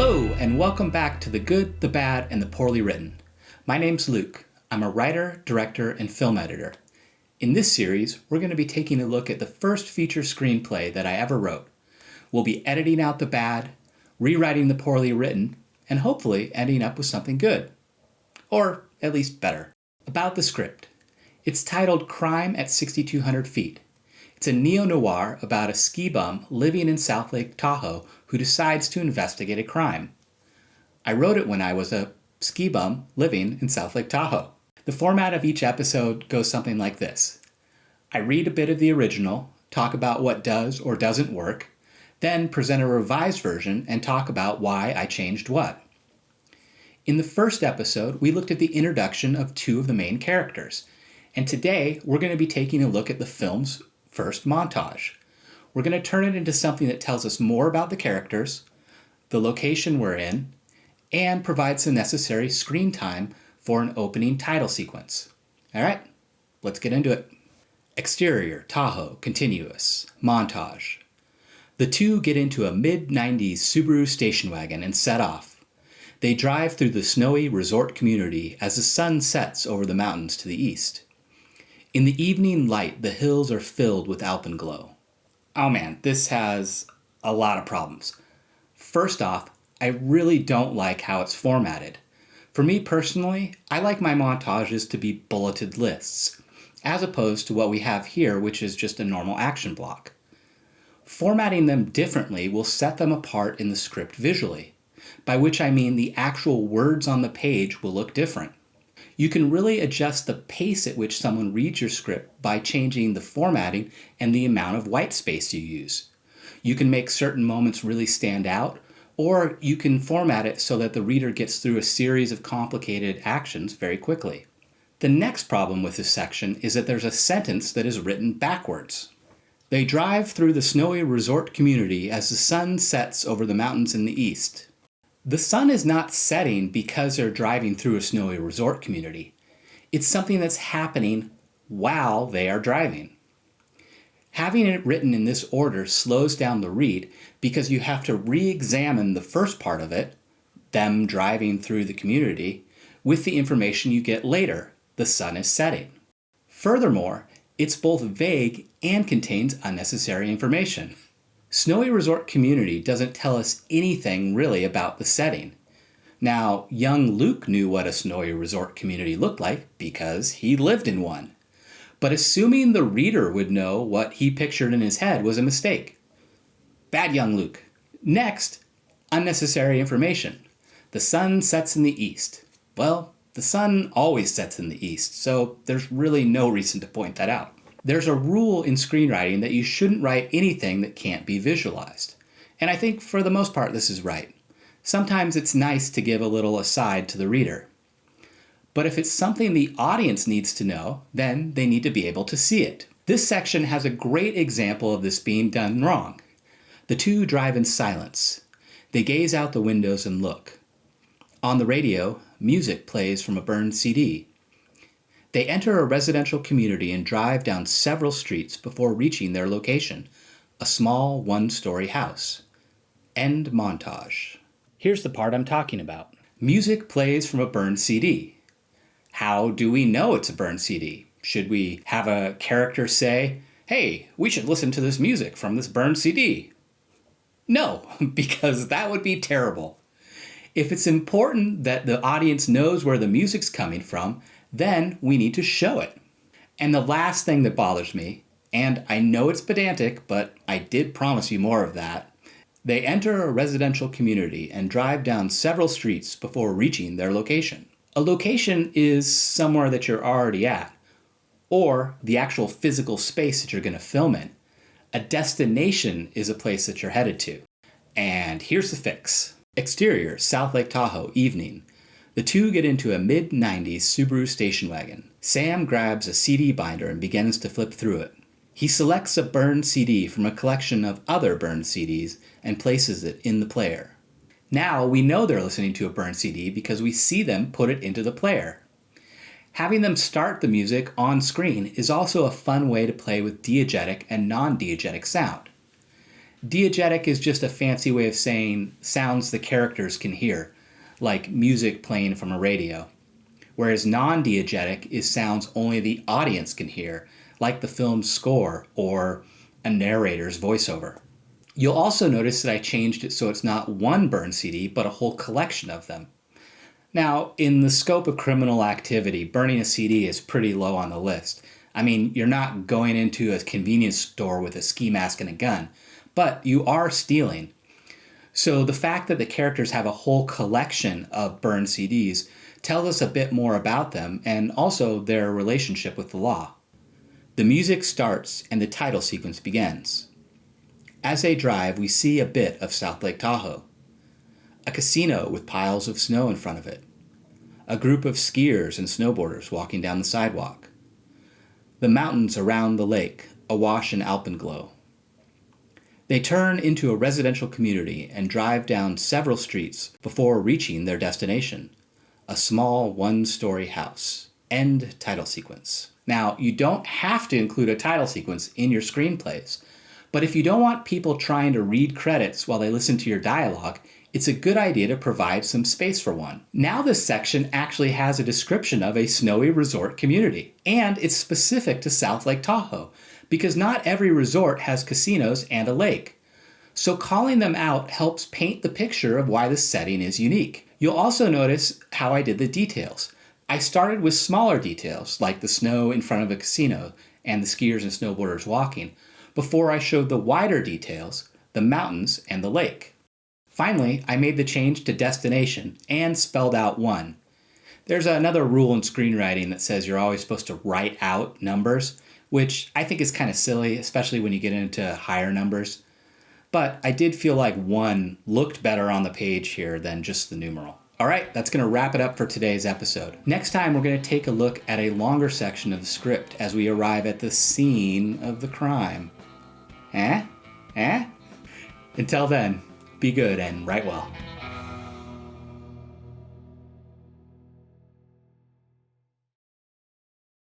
Hello, and welcome back to The Good, the Bad, and the Poorly Written. My name's Luke. I'm a writer, director, and film editor. In this series, we're going to be taking a look at the first feature screenplay that I ever wrote. We'll be editing out the bad, rewriting the poorly written, and hopefully ending up with something good. Or at least better. About the script. It's titled Crime at 6,200 Feet. It's a neo-noir about a ski bum living in South Lake Tahoe who decides to investigate a crime. I wrote it when I was a ski bum living in South Lake Tahoe. The format of each episode goes something like this. I read a bit of the original, talk about what does or doesn't work, then present a revised version and talk about why I changed what. In the first episode, we looked at the introduction of two of the main characters, and today we're going to be taking a look at the film's first montage. We're going to turn it into something that tells us more about the characters, the location we're in, and provides the necessary screen time for an opening title sequence. All right, let's get into it. Exterior, Tahoe, continuous, montage. The two get into a mid-90s Subaru station wagon and set off. They drive through the snowy resort community as the sun sets over the mountains to the east. In the evening light, the hills are filled with alpenglow. Oh man, this has a lot of problems. First off, I really don't like how it's formatted. For me personally, I like my montages to be bulleted lists, as opposed to what we have here, which is just a normal action block. Formatting them differently will set them apart in the script visually, by which I mean the actual words on the page will look different. You can really adjust the pace at which someone reads your script by changing the formatting and the amount of white space you use. You can make certain moments really stand out, or you can format it so that the reader gets through a series of complicated actions very quickly. The next problem with this section is that there's a sentence that is written backwards. They drive through the snowy resort community as the sun sets over the mountains in the east. The sun is not setting because they're driving through a snowy resort community. It's something that's happening while they are driving. Having it written in this order slows down the read because you have to re-examine the first part of it, them driving through the community, with the information you get later, the sun is setting. Furthermore, it's both vague and contains unnecessary information. Snowy Resort Community doesn't tell us anything really about the setting. Now, young Luke knew what a snowy resort community looked like because he lived in one. But assuming the reader would know what he pictured in his head was a mistake. Bad young Luke. Next, unnecessary information. The sun sets in the east. Well, the sun always sets in the east, so there's really no reason to point that out. There's a rule in screenwriting that you shouldn't write anything that can't be visualized. And I think for the most part this is right. Sometimes it's nice to give a little aside to the reader. But if it's something the audience needs to know, then they need to be able to see it. This section has a great example of this being done wrong. The two drive in silence. They gaze out the windows and look. On the radio, music plays from a burned CD. They enter a residential community and drive down several streets before reaching their location, a small one-story house. End montage. Here's the part I'm talking about. Music plays from a burned CD. How do we know it's a burned CD? Should we have a character say, "Hey, we should listen to this music from this burned CD"? No, because that would be terrible. If it's important that the audience knows where the music's coming from, then we need to show it. And the last thing that bothers me, and I know it's pedantic, but I did promise you more of that, they enter a residential community and drive down several streets before reaching their location. A location is somewhere that you're already at, or the actual physical space that you're going to film in. A destination is a place that you're headed to. And here's the fix. Exterior, South Lake Tahoe, evening. The two get into a mid-90s Subaru station wagon. Sam grabs a CD binder and begins to flip through it. He selects a burned CD from a collection of other burned CDs and places it in the player. Now we know they're listening to a burned CD because we see them put it into the player. Having them start the music on screen is also a fun way to play with diegetic and non-diegetic sound. Diegetic is just a fancy way of saying sounds the characters can hear, like music playing from a radio. Whereas non-diegetic is sounds only the audience can hear, like the film's score or a narrator's voiceover. You'll also notice that I changed it so it's not one burn CD, but a whole collection of them. Now, in the scope of criminal activity, burning a CD is pretty low on the list. I mean, you're not going into a convenience store with a ski mask and a gun, but you are stealing. So the fact that the characters have a whole collection of burned CDs tells us a bit more about them and also their relationship with the law. The music starts and the title sequence begins. As they drive, we see a bit of South Lake Tahoe. A casino with piles of snow in front of it. A group of skiers and snowboarders walking down the sidewalk. The mountains around the lake, awash in alpenglow. They turn into a residential community and drive down several streets before reaching their destination, a small one-story house. End title sequence. Now, you don't have to include a title sequence in your screenplays, but if you don't want people trying to read credits while they listen to your dialogue, it's a good idea to provide some space for one. Now this section actually has a description of a snowy resort community, and it's specific to South Lake Tahoe, because not every resort has casinos and a lake. So calling them out helps paint the picture of why the setting is unique. You'll also notice how I did the details. I started with smaller details, like the snow in front of a casino and the skiers and snowboarders walking, before I showed the wider details, the mountains and the lake. Finally, I made the change to destination and spelled out 1. There's another rule in screenwriting that says you're always supposed to write out numbers, which I think is kind of silly, especially when you get into higher numbers. But I did feel like 1 looked better on the page here than just the numeral. All right, that's going to wrap it up for today's episode. Next time, we're going to take a look at a longer section of the script as we arrive at the scene of the crime. Eh? Until then, be good and write well.